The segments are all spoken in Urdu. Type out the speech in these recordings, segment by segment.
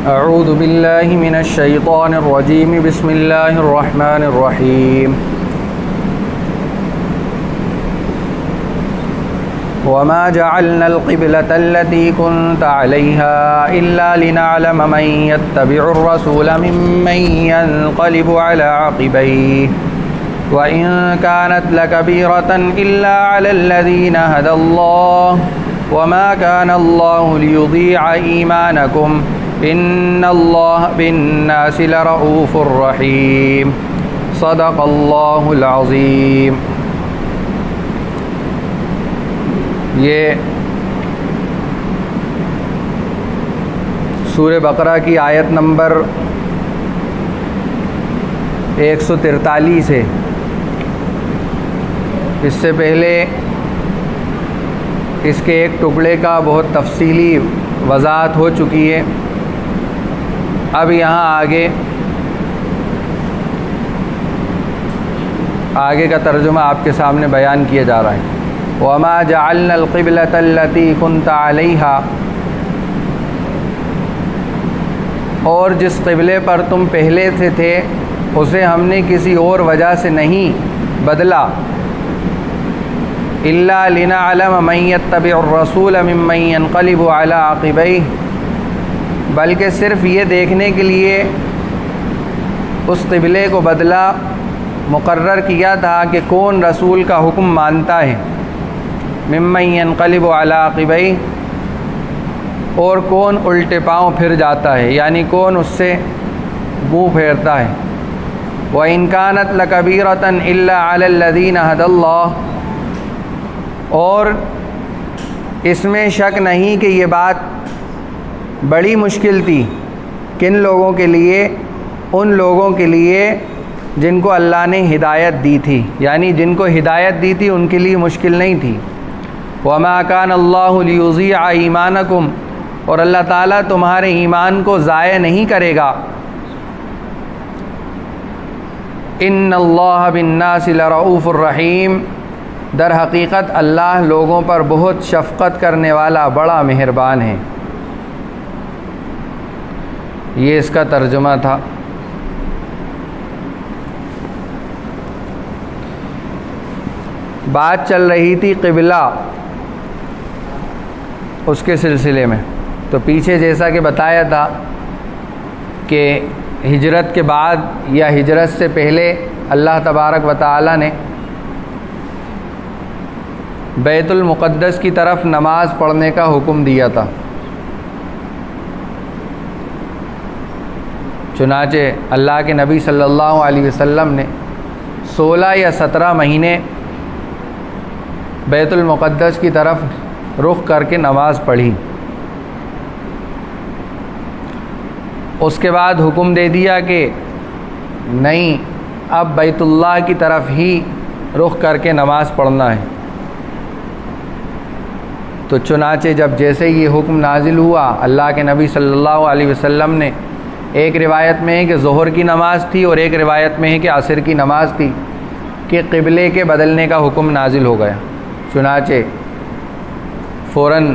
اعوذ باللہ من الشیطان الرجیم بسم اللہ الرحمن الرحیم وما جعلنا القبلة التي كنت عليها إلا لنعلم من يتبع الرسول ممن ينقلب على عقبيه وإن كانت لكبيرة إلا على الذين هدى الله وما كان الله ليضيع إيمانكم إن الله بالناس لرؤوف رحيم صدق الله العظيم۔ یہ سورہ بقرہ کی آیت نمبر 143 ہے۔ اس سے پہلے اس کے ایک ٹکڑے کا بہت تفصیلی وضاحت ہو چکی ہے۔ اب یہاں آگے کا ترجمہ آپ کے سامنے بیان کیا جا رہا ہے۔ وما جعلنا القبلة التي كنت عليها، اور جس قبلے پر تم پہلے سے تھے اسے ہم نے کسی اور وجہ سے نہیں بدلا، الا لنعلم من يتبع الرسول ممن ينقلب على عقبيه، بلکہ صرف یہ دیکھنے کے لیے اس قبلے کو بدلا، مقرر کیا تھا کہ کون رسول کا حکم مانتا ہے، ممن ينقلب على عقبيه، اور کون الٹے پاؤں پھر جاتا ہے، یعنی کون اس سے منہ پھیرتا ہے۔ وَإِن كَانَتْ لَكَبِيرَةً إِلَّا عَلَى الَّذِينَ هَدَى اللَّهُ، اور اس میں شک نہیں کہ یہ بات بڑی مشکل تھی، کن لوگوں کے لیے؟ ان لوگوں کے لیے جن کو اللہ نے ہدایت دی تھی، یعنی جن کو ہدایت دی تھی ان کے لیے مشکل نہیں تھی۔ وَمَا كَانَ اللَّهُ لِيُضِيعَ إِيمَانَكُمْ، اور اللہ تعالیٰ تمہارے ایمان کو ضائع نہیں کرے گا۔ إِنَّ اللَّهَ بِالنَّاسِ لَرَؤُوفٌ رَحِيمٌ، در حقیقت اللہ لوگوں پر بہت شفقت کرنے والا بڑا مہربان ہے۔ یہ اس کا ترجمہ تھا۔ بات چل رہی تھی قبلہ اس کے سلسلے میں، تو پیچھے جیسا کہ بتایا تھا کہ ہجرت کے بعد یا ہجرت سے پہلے اللہ تبارک و تعالی نے بیت المقدس کی طرف نماز پڑھنے کا حکم دیا تھا۔ چنانچہ اللہ کے نبی صلی اللہ علیہ وسلم نے 16 یا 17 مہینے بیت المقدس کی طرف رخ کر کے نماز پڑھی۔ اس کے بعد حکم دے دیا کہ نہیں، اب بیت اللہ کی طرف ہی رخ کر کے نماز پڑھنا ہے۔ تو چنانچہ جب جیسے یہ حکم نازل ہوا، اللہ کے نبی صلی اللہ علیہ وسلم نے، ایک روایت میں ہے کہ ظہر کی نماز تھی اور ایک روایت میں ہے کہ عصر کی نماز تھی، کہ قبلے کے بدلنے کا حکم نازل ہو گیا۔ چنانچہ فوراً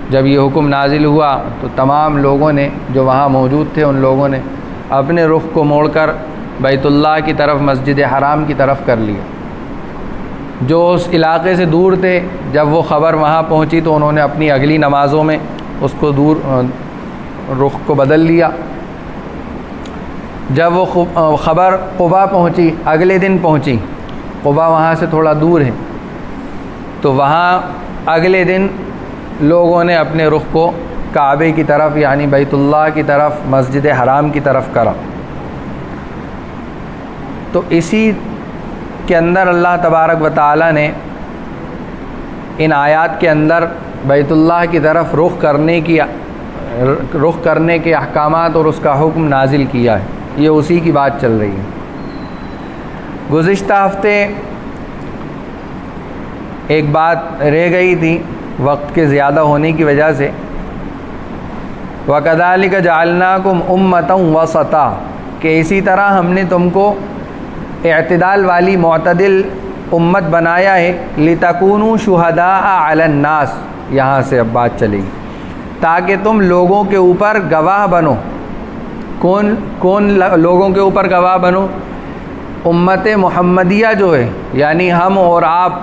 جب یہ حکم نازل ہوا تو تمام لوگوں نے جو وہاں موجود تھے ان لوگوں نے اپنے رخ کو موڑ کر بیت اللہ کی طرف، مسجد حرام کی طرف کر لیا۔ جو اس علاقے سے دور تھے، جب وہ خبر وہاں پہنچی تو انہوں نے اپنی اگلی نمازوں میں اس کو رخ کو بدل لیا۔ جب وہ خبر قبا پہنچی، اگلے دن پہنچی، قبا وہاں سے تھوڑا دور ہے، تو وہاں اگلے دن لوگوں نے اپنے رخ کو کعبے کی طرف، یعنی بیت اللہ کی طرف، مسجد حرام کی طرف کرا۔ تو اسی کے اندر اللہ تبارک و تعالی نے ان آیات کے اندر بیت اللہ کی طرف رخ کرنے کے احکامات اور اس کا حکم نازل کیا ہے۔ یہ اسی کی بات چل رہی ہے۔ گزشتہ ہفتے ایک بات رہ گئی تھی وقت کے زیادہ ہونے کی وجہ سے، وَكَذَلِكَ جَعَلْنَاكُمْ أُمَّةً وَسَطًا، کہ اسی طرح ہم نے تم کو اعتدال والی معتدل امت بنایا ہے، لِتَكُونُوا شُهَدَاءَ عَلَى النَّاسِ، یہاں سے اب بات چلے گی، تاکہ تم لوگوں کے اوپر گواہ بنو۔ کون لوگوں کے اوپر گواہ بنو؟ امت محمدیہ جو ہے، یعنی ہم اور آپ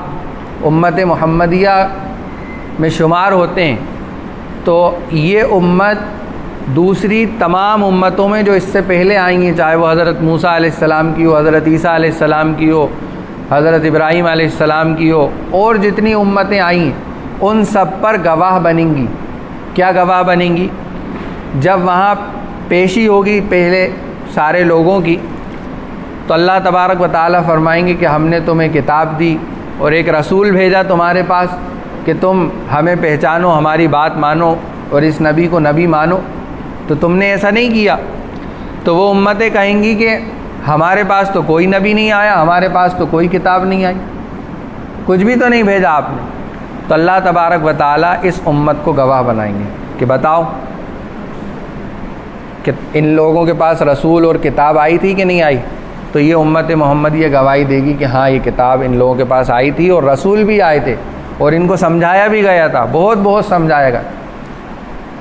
امت محمدیہ میں شمار ہوتے ہیں۔ تو یہ امت دوسری تمام امتوں میں جو اس سے پہلے آئیں گی، چاہے وہ حضرت موسیٰ علیہ السلام کی ہو، حضرت عیسیٰ علیہ السلام کی ہو، حضرت ابراہیم علیہ السلام کی ہو، اور جتنی امتیں آئیں ان سب پر گواہ بنیں گی۔ کیا گواہ بنیں گی؟ جب وہاں پیشی ہوگی پہلے سارے لوگوں کی، تو اللہ تبارک و تعالیٰ فرمائیں گے کہ ہم نے تمہیں کتاب دی اور ایک رسول بھیجا تمہارے پاس کہ تم ہمیں پہچانو، ہماری بات مانو اور اس نبی کو نبی مانو، تو تم نے ایسا نہیں کیا۔ تو وہ امتیں کہیں گی کہ ہمارے پاس تو کوئی نبی نہیں آیا، ہمارے پاس تو کوئی کتاب نہیں آئی، کچھ بھی تو نہیں بھیجا آپ نے۔ تو اللہ تبارک و تعالیٰ اس امت کو گواہ بنائیں گے کہ بتاؤ کہ ان لوگوں کے پاس رسول اور کتاب آئی تھی کہ نہیں آئی؟ تو یہ امت محمد یہ گواہی دے گی کہ ہاں یہ کتاب ان لوگوں کے پاس آئی تھی اور رسول بھی آئے تھے اور ان کو سمجھایا بھی گیا تھا، بہت بہت سمجھایا گیا۔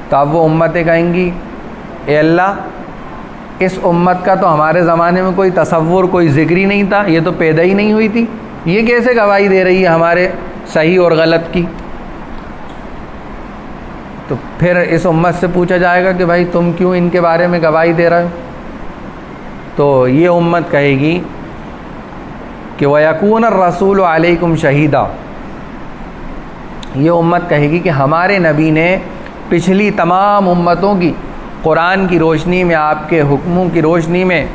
تو اب وہ امتیں کہیں گی اے اللہ، اس امت کا تو ہمارے زمانے میں کوئی تصور، کوئی ذکر ہی نہیں تھا، یہ تو پیدا ہی نہیں ہوئی تھی، یہ کیسے گواہی دے رہی ہے ہمارے صحیح اور غلط کی؟ تو پھر اس امت سے پوچھا جائے گا کہ بھائی تم کیوں ان کے بارے میں گواہی دے رہے ہو؟ تو یہ امت کہے گی کہ وَيَكُونَ الرَّسُولُ عَلَيْكُمْ شَهِيدًا، یہ امت کہے گی کہ ہمارے نبی نے پچھلی تمام امتوں کی قرآن کی روشنی میں، آپ کے حکموں کی روشنی میں،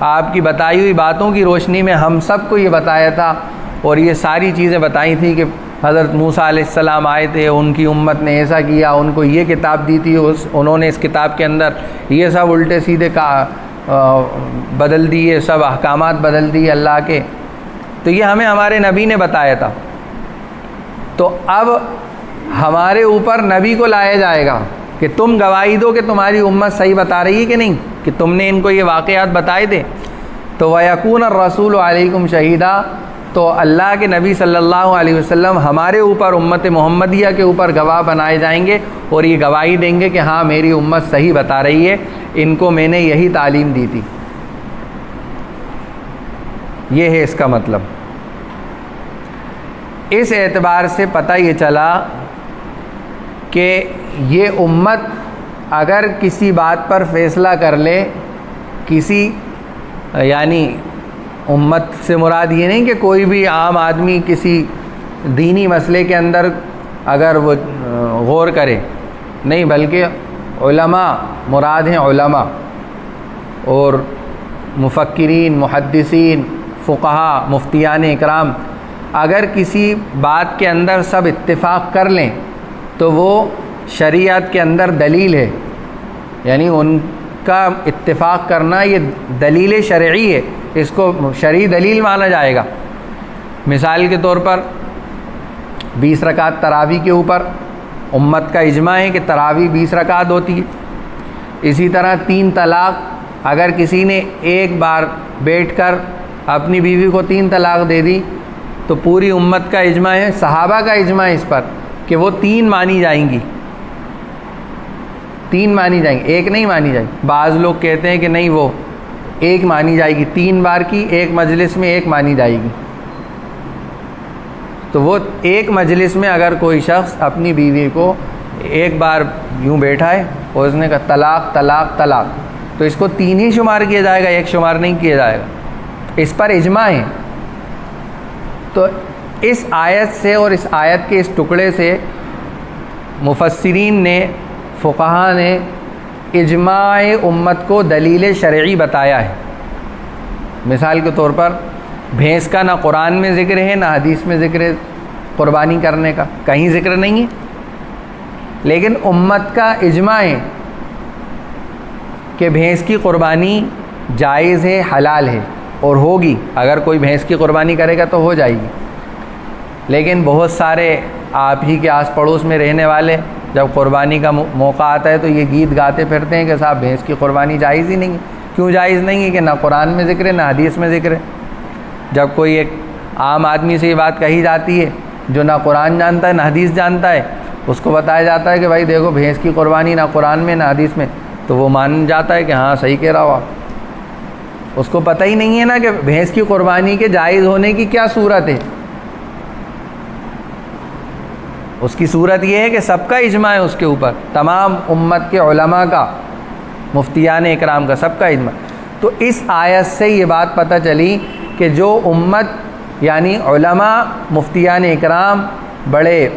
آپ کی بتائی ہوئی باتوں کی روشنی میں ہم سب کو یہ بتایا تھا اور یہ ساری چیزیں بتائی تھی کہ حضرت موسیٰ علیہ السلام آئے تھے، ان کی امت نے ایسا کیا، ان کو یہ کتاب دی تھی، انہوں نے اس کتاب کے اندر یہ سب الٹے سیدھے بدل دیے، سب احکامات بدل دیے اللہ کے، تو یہ ہمیں ہمارے نبی نے بتایا تھا۔ تو اب ہمارے اوپر نبی کو لایا جائے گا کہ تم گواہی دو کہ تمہاری امت صحیح بتا رہی ہے کہ نہیں، کہ تم نے ان کو یہ واقعات بتائے تھے۔ تو وَيَكُونَ الرَّسُولُ عَلَيْكُمْ شَهِيدًا، تو اللہ کے نبی صلی اللہ علیہ وسلم ہمارے اوپر، امت محمدیہ کے اوپر گواہ بنائے جائیں گے اور یہ گواہی دیں گے کہ ہاں میری امت صحیح بتا رہی ہے، ان کو میں نے یہی تعلیم دی تھی۔ یہ ہے اس کا مطلب۔ اس اعتبار سے پتہ یہ چلا کہ یہ امت اگر کسی بات پر فیصلہ کر لے، کسی یعنی امت سے مراد یہ نہیں کہ کوئی بھی عام آدمی کسی دینی مسئلے کے اندر اگر وہ غور کرے، نہیں، بلکہ علماء مراد ہیں، علماء اور مفکرین، محدثین، فقہا، مفتیان اکرام، اگر کسی بات کے اندر سب اتفاق کر لیں تو وہ شریعت کے اندر دلیل ہے، یعنی ان کا اتفاق کرنا یہ دلیل شرعی ہے، اس کو شرعی دلیل مانا جائے گا۔ مثال کے طور پر 20 رکعت تراویح کے اوپر امت کا اجماع ہے کہ تراویح 20 رکعت ہوتی ہے۔ اسی طرح 3 طلاق، اگر کسی نے ایک بار بیٹھ کر اپنی بیوی کو 3 طلاق دے دی تو پوری امت کا اجماع ہے، صحابہ کا اجماع ہے اس پر کہ وہ 3 مانی جائیں گی، 3 مانی جائیں گی، ایک نہیں مانی جائیں گی۔ بعض لوگ کہتے ہیں کہ نہیں، وہ ایک مانی جائے گی، 3 بار کی ایک مجلس میں ایک مانی جائے گی۔ تو وہ ایک مجلس میں اگر کوئی شخص اپنی بیوی کو ایک بار یوں بیٹھا ہے اور اس نے کہا طلاق طلاق طلاق، تو اس کو 3 ہی شمار کیا جائے گا، ایک شمار نہیں کیا جائے گا، اس پر اجماع ہے۔ تو اس آیت سے اور اس آیت کے اس ٹکڑے سے مفسرین نے، فقہا نے اجماع امت کو دلیل شرعی بتایا ہے۔ مثال کے طور پر بھینس کا نہ قرآن میں ذکر ہے نہ حدیث میں ذکر ہے قربانی کرنے کا، کہیں ذکر نہیں ہے، لیکن امت کا اجماع ہے کہ بھینس کی قربانی جائز ہے، حلال ہے اور ہوگی، اگر کوئی بھینس کی قربانی کرے گا تو ہو جائے گی۔ لیکن بہت سارے آپ ہی کے آس پڑوس میں رہنے والے جب قربانی کا موقع آتا ہے تو یہ گیت گاتے پھرتے ہیں کہ صاحب بھینس کی قربانی جائز ہی نہیں ہے۔ کیوں جائز نہیں ہے؟ کہ نہ قرآن میں ذکر ہے نہ حدیث میں ذکر ہے۔ جب کوئی ایک عام آدمی سے یہ بات کہی جاتی ہے جو نہ قرآن جانتا ہے نہ حدیث جانتا ہے، اس کو بتایا جاتا ہے کہ بھائی دیکھو بھینس کی قربانی نہ قرآن میں نہ حدیث میں، تو وہ مان جاتا ہے کہ ہاں صحیح کہہ رہا ہو آپ۔ اس کو پتہ ہی نہیں ہے نا کہ بھینس کی قربانی کے جائز ہونے کی کیا صورت ہے۔ اس کی صورت یہ ہے کہ سب کا اجماع ہے اس کے اوپر، تمام امت کے علماء کا، مفتیان اکرام کا، سب کا اجماع۔ تو اس آیت سے یہ بات پتہ چلی کہ جو امت یعنی علماء، مفتیان اکرام، بڑے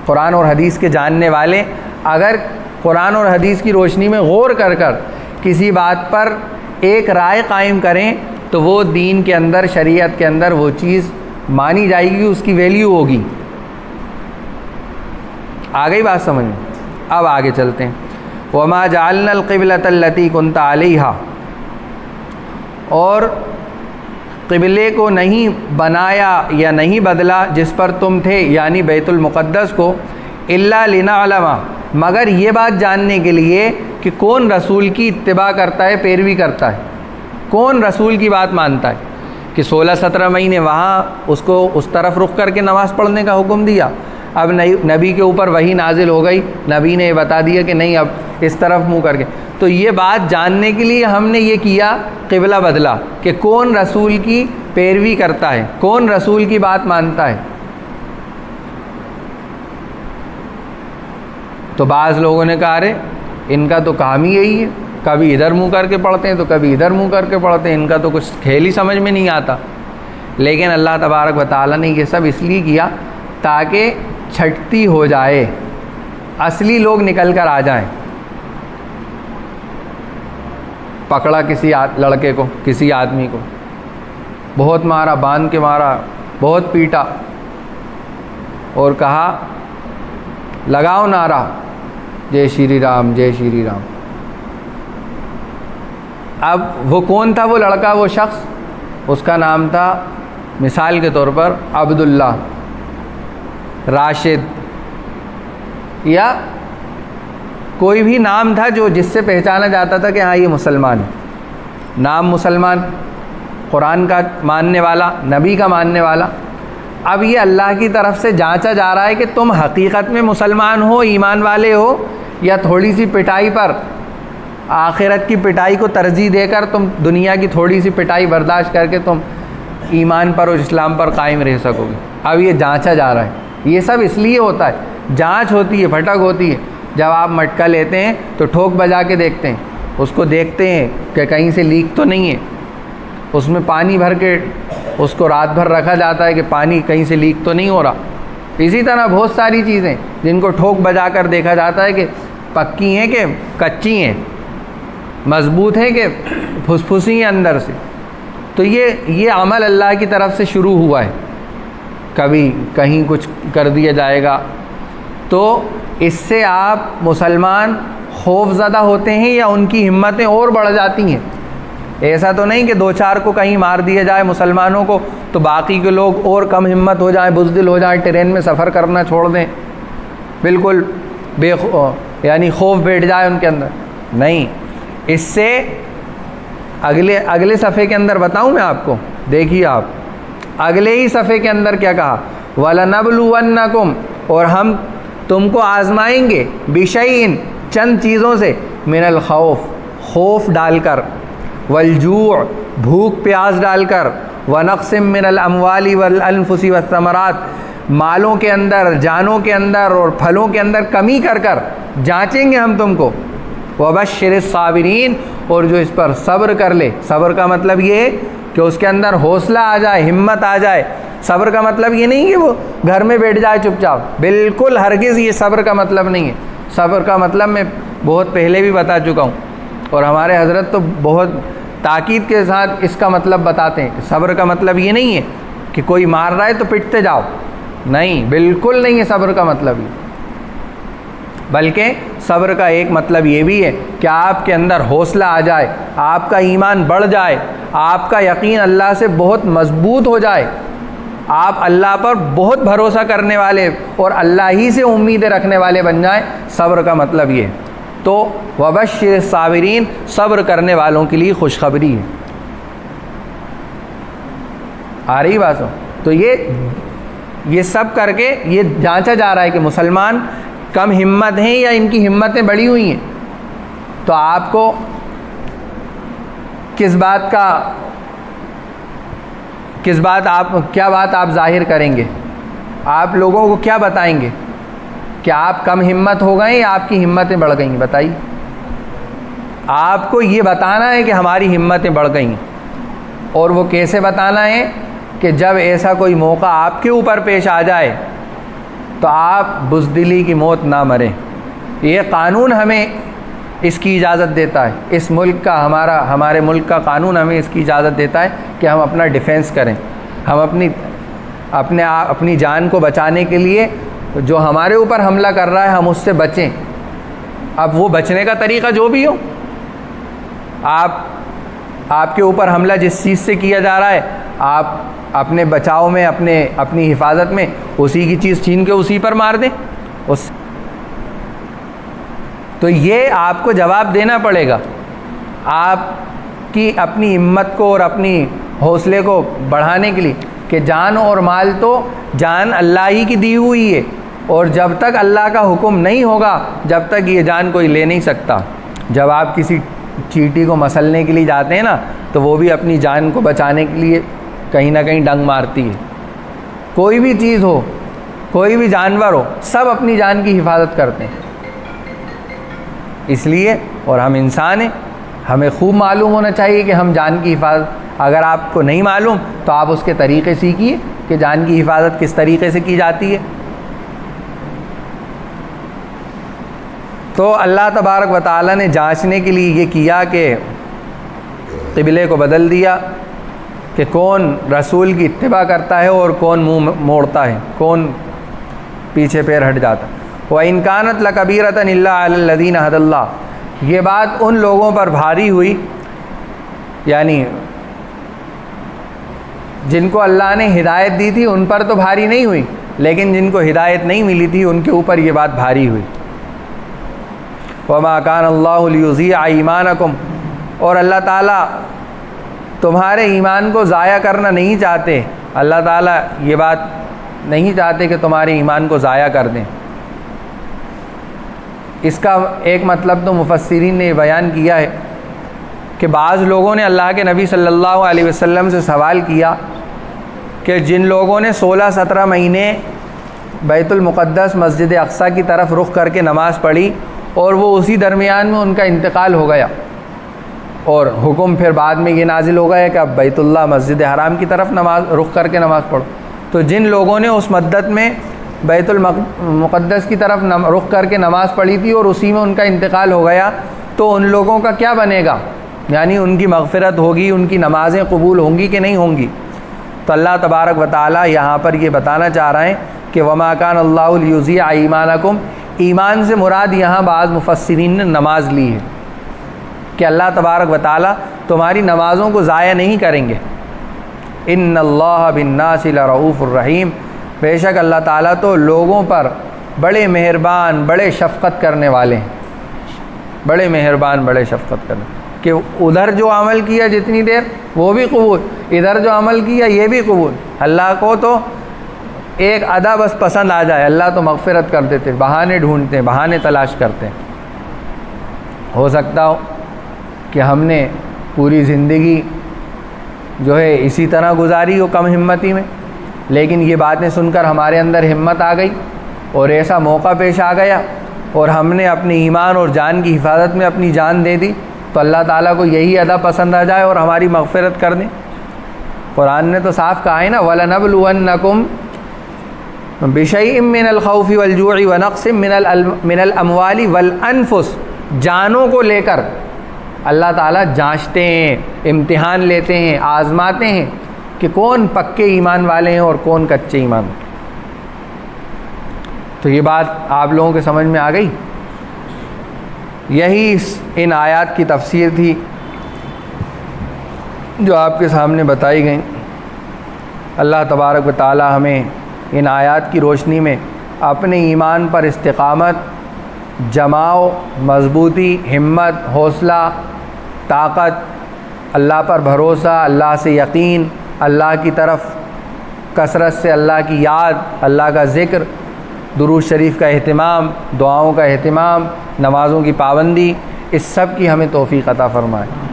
قرآن اور حدیث کے جاننے والے، اگر قرآن اور حدیث کی روشنی میں غور کر کر کسی بات پر ایک رائے قائم کریں تو وہ دین کے اندر، شریعت کے اندر وہ چیز مانی جائے گی، اس کی ویلیو ہوگی۔ آگئی بات سمجھ میں؟ اب آگے چلتے ہیں۔ وما جعلنا القبلۃ التی كنت علیہا، اور قبلے کو نہیں بنایا یا نہیں بدلا جس پر تم تھے، یعنی بیت المقدس کو، الا لنعلم، مگر یہ بات جاننے کے لیے کہ کون رسول کی اتباع کرتا ہے، پیروی کرتا ہے، کون رسول کی بات مانتا ہے۔ کہ 16-17 مہینے وہاں اس کو اس طرف رخ کر کے نماز پڑھنے کا حکم دیا، اب نبی کے اوپر وحی نازل ہو گئی، نبی نے یہ بتا دیا کہ نہیں اب اس طرف منہ کر کے، تو یہ بات جاننے کے لیے ہم نے یہ کیا، قبلہ بدلا کہ کون رسول کی پیروی کرتا ہے، کون رسول کی بات مانتا ہے۔ تو بعض لوگوں نے کہا ارے ان کا تو کام ہی یہی ہے، کبھی ادھر منہ کر کے پڑھتے ہیں تو کبھی ادھر منہ کر کے پڑھتے ہیں، ان کا تو کچھ کھیل ہی سمجھ میں نہیں آتا۔ لیکن اللہ تبارک و تعالیٰ نے یہ سب اس لیے کیا تاکہ چھٹتی ہو جائے، اصلی لوگ نکل کر آ جائیں۔ پکڑا کسی لڑکے کو، کسی آدمی کو، بہت مارا، باندھ کے مارا، بہت پیٹا، اور کہا لگاؤ نعرہ جے شری رام، جے شری رام۔ اب وہ کون تھا وہ لڑکا، وہ شخص؟ اس کا نام تھا مثال کے طور پر عبداللہ، راشد، یا کوئی بھی نام تھا جو جس سے پہچانا جاتا تھا کہ ہاں یہ مسلمان ہے، نام مسلمان، قرآن کا ماننے والا، نبی کا ماننے والا۔ اب یہ اللہ کی طرف سے جانچا جا رہا ہے کہ تم حقیقت میں مسلمان ہو، ایمان والے ہو، یا تھوڑی سی پٹائی پر، آخرت کی پٹائی کو ترجیح دے کر تم دنیا کی تھوڑی سی پٹائی برداشت کر کے تم ایمان پر اور اسلام پر قائم رہ سکو گے۔ اب یہ جانچا جا رہا ہے، یہ سب اس لیے ہوتا ہے، جانچ ہوتی ہے، پھٹک ہوتی ہے۔ جب آپ مٹکا لیتے ہیں تو ٹھوک بجا کے دیکھتے ہیں، اس کو دیکھتے ہیں کہ کہیں سے لیک تو نہیں ہے، اس میں پانی بھر کے اس کو رات بھر رکھا جاتا ہے کہ پانی کہیں سے لیک تو نہیں ہو رہا۔ اسی طرح بہت ساری چیزیں جن کو ٹھوک بجا کر دیکھا جاتا ہے کہ پکی ہیں کہ کچی ہیں، مضبوط ہیں کہ پھسپھسی ہیں اندر سے۔ تو یہ عمل اللہ کی طرف سے شروع ہوا ہے، کبھی کہیں کچھ کر دیا جائے گا تو اس سے آپ مسلمان خوف زدہ ہوتے ہیں یا ان کی ہمتیں اور بڑھ جاتی ہیں؟ ایسا تو نہیں کہ 2-4 کو کہیں مار دیا جائے مسلمانوں کو تو باقی کے لوگ اور کم ہمت ہو جائیں، بزدل ہو جائیں، ٹرین میں سفر کرنا چھوڑ دیں، بالکل یعنی خوف بیٹھ جائے ان کے اندر۔ نہیں، اس سے اگلے صفحے کے اندر بتاؤں میں آپ کو، دیکھیے آپ اگلے ہی صفحے کے اندر کیا کہا، وَلَنَبْلُوَنَّكُمْ، اور ہم تم کو آزمائیں گے، بِشَيْءٍ، چند چیزوں سے، من الخوف، خوف ڈال کر، والجوع، بھوک پیاس ڈال کر، وَنَقْصٍ مِّنَ الْأَمْوَالِ وَالْأَنفُسِ وَالثَّمَرَاتِ، مالوں کے اندر، جانوں کے اندر اور پھلوں کے اندر کمی کر کر جانچیں گے ہم تم کو، وَبَشِّرِ الصَّابِرِينَ، اور جو اس پر صبر کر لے، صبر کا مطلب یہ ہے کہ اس کے اندر حوصلہ آ جائے، ہمت آ جائے۔ صبر کا مطلب یہ نہیں کہ وہ گھر میں بیٹھ جائے چپ چاپ، بالکل ہرگز یہ صبر کا مطلب نہیں ہے۔ صبر کا مطلب میں بہت پہلے بھی بتا چکا ہوں، اور ہمارے حضرت تو بہت تاکید کے ساتھ اس کا مطلب بتاتے ہیں کہ صبر کا مطلب یہ نہیں ہے کہ کوئی مار رہا ہے تو پٹتے جاؤ، نہیں، بالکل نہیں ہے صبر کا مطلب یہ، بلکہ صبر کا ایک مطلب یہ بھی ہے کہ آپ کے اندر حوصلہ آ جائے، آپ کا ایمان بڑھ جائے، آپ کا یقین اللہ سے بہت مضبوط ہو جائے، آپ اللہ پر بہت بھروسہ کرنے والے اور اللہ ہی سے امیدیں رکھنے والے بن جائیں۔ صبر کا مطلب یہ ہے۔ تو وبشر الصابرین، صبر کرنے والوں کے لیے خوشخبری ہے۔ آ رہی بات ہو؟ تو یہ یہ سب کر کے یہ جانچا جا رہا ہے کہ مسلمان کم ہمت ہیں یا ان کی ہمتیں بڑھی ہوئی ہیں. تو آپ کو کیا بات آپ ظاہر کریں گے؟ آپ لوگوں کو کیا بتائیں گے کہ آپ کم ہمت ہو گئے یا آپ کی ہمتیں بڑھ گئی ہیں؟ بتائیے. آپ کو یہ بتانا ہے کہ ہماری ہمتیں بڑھ گئی ہیں. اور وہ کیسے بتانا ہے؟ کہ جب ایسا کوئی موقع آپ کے اوپر پیش آ جائے تو آپ بزدلی کی موت نہ مریں. یہ قانون ہمیں اس کی اجازت دیتا ہے. اس ملک کا ہمارے ملک کا قانون ہمیں اس کی اجازت دیتا ہے کہ ہم اپنا ڈیفینس کریں. ہم اپنی جان کو بچانے کے لیے جو ہمارے اوپر حملہ کر رہا ہے ہم اس سے بچیں. اب وہ بچنے کا طریقہ جو بھی ہو، آپ کے اوپر حملہ جس چیز سے کیا جا رہا ہے، آپ اپنے بچاؤ میں اپنی حفاظت میں اسی کی چیز چھین کے اسی پر مار دیں. تو یہ آپ کو جواب دینا پڑے گا. آپ کی اپنی ہمت کو اور اپنی حوصلے کو بڑھانے کے لیے کہ جان اور مال تو جان اللہ ہی کی دی ہوئی ہے، اور جب تک اللہ کا حکم نہیں ہوگا جب تک یہ جان کوئی لے نہیں سکتا. جب آپ کسی چیٹی کو مسلنے کے لیے جاتے ہیں نا تو وہ بھی اپنی جان کو بچانے کے لیے کہیں نہ کہیں ڈنگ مارتی ہے. کوئی بھی چیز ہو، کوئی بھی جانور ہو، سب اپنی جان کی حفاظت کرتے ہیں. اس لیے اور ہم انسان ہیں، ہمیں خوب معلوم ہونا چاہیے کہ ہم جان کی حفاظت، اگر آپ کو نہیں معلوم تو آپ اس کے طریقے سیکھیے کہ جان کی حفاظت کس طریقے سے کی جاتی ہے. تو اللہ تبارک و تعالیٰ نے جانچنے کے لیے یہ کیا کہ قبلے کو بدل دیا کہ کون رسول کی اتباع کرتا ہے اور کون منہ موڑتا ہے، کون پیچھے پیر ہٹ جاتا. وَإِنْ كَانَتْ لَكَبِيرَةً إِلَّا عَلَى الَّذِينَ هَدَى اللَّهُ. یہ بات ان لوگوں پر بھاری ہوئی، یعنی جن کو اللہ نے ہدایت دی تھی ان پر تو بھاری نہیں ہوئی، لیکن جن کو ہدایت نہیں ملی تھی ان کے اوپر یہ بات بھاری ہوئی. وَمَا كَانَ اللَّهُ لِيُضِيعَ إِيمَانَكُمْ. اور اللہ تعالیٰ تمہارے ایمان کو ضائع کرنا نہیں چاہتے. اللہ تعالیٰ یہ بات نہیں چاہتے کہ تمہارے ایمان کو ضائع کر دیں. اس کا ایک مطلب تو مفسرین نے بیان کیا ہے کہ بعض لوگوں نے اللہ کے نبی صلی اللہ علیہ وسلم سے سوال کیا کہ جن لوگوں نے 16-17 مہینے بیت المقدس مسجد اقصیٰ کی طرف رخ کر کے نماز پڑھی اور وہ اسی درمیان میں ان کا انتقال ہو گیا، اور حکم پھر بعد میں یہ نازل ہو گیا کہ اب بیت اللہ مسجد حرام کی طرف رخ کر کے نماز پڑھو. تو جن لوگوں نے اس مدت میں بیت المقدس کی طرف رخ کر کے نماز پڑھی تھی اور اسی میں ان کا انتقال ہو گیا، تو ان لوگوں کا کیا بنے گا؟ یعنی ان کی مغفرت ہوگی، ان کی نمازیں قبول ہوں گی کہ نہیں ہوں گی؟ تو اللہ تبارک و تعالیٰ یہاں پر یہ بتانا چاہ رہے ہیں کہ وَمَا كَانَ اللَّهُ لِيُضِيعَ إِيمَانَكُمْ. ایمان سے مراد یہاں بعض مفسرین نے نماز لی ہے کہ اللہ تبارک و تعالیٰ تمہاری نمازوں کو ضائع نہیں کریں گے. اِنَّ اللَّهَ بِالنَّاسِ لَرَءُوفٌ الرَّحِيمٌ. بے شک اللہ تعالیٰ تو لوگوں پر بڑے مہربان، بڑے شفقت کرنے والے ہیں. بڑے مہربان، بڑے شفقت کرنے، کہ ادھر جو عمل کیا جتنی دیر وہ بھی قبول، ادھر جو عمل کیا یہ بھی قبول. اللہ کو تو ایک ادا بس پسند آ جائے، اللہ تو مغفرت کر دیتے، بہانے ڈھونڈتے ہیں، بہانے تلاش کرتے ہیں. ہو سکتا ہو کہ ہم نے پوری زندگی جو ہے اسی طرح گزاری ہو، کم ہمتی میں، لیکن یہ باتیں سن کر ہمارے اندر ہمت آ گئی اور ایسا موقع پیش آ گیا اور ہم نے اپنے ایمان اور جان کی حفاظت میں اپنی جان دے دی، تو اللہ تعالیٰ کو یہی ادا پسند آ جائے اور ہماری مغفرت کر دیں. قرآن نے تو صاف کہا ہے نا، وَلَنَبْلُوَنَّكُمْ بِشَيْءٍ مِّنَ الْخَوْفِ وَالْجُوعِ وَنَقْصٍ مِّنَ الْأَمْوَالِ وَالْأَنفُسِ. جانوں کو لے کر اللہ تعالیٰ جانچتے ہیں، امتحان لیتے ہیں، آزماتے ہیں کہ کون پکے ایمان والے ہیں اور کون کچے ایمان. تو یہ بات آپ لوگوں کے سمجھ میں آ گئی. یہی ان آیات کی تفسیر تھی جو آپ کے سامنے بتائی گئیں. اللہ تبارک و تعالی ہمیں ان آیات کی روشنی میں اپنے ایمان پر استقامت، جماؤ، مضبوطی، ہمت، حوصلہ، طاقت، اللہ پر بھروسہ، اللہ سے یقین، اللہ کی طرف کثرت سے اللہ کی یاد، اللہ کا ذکر، درود شریف کا اہتمام، دعاؤں کا اہتمام، نمازوں کی پابندی، اس سب کی ہمیں توفیق عطا فرمائے۔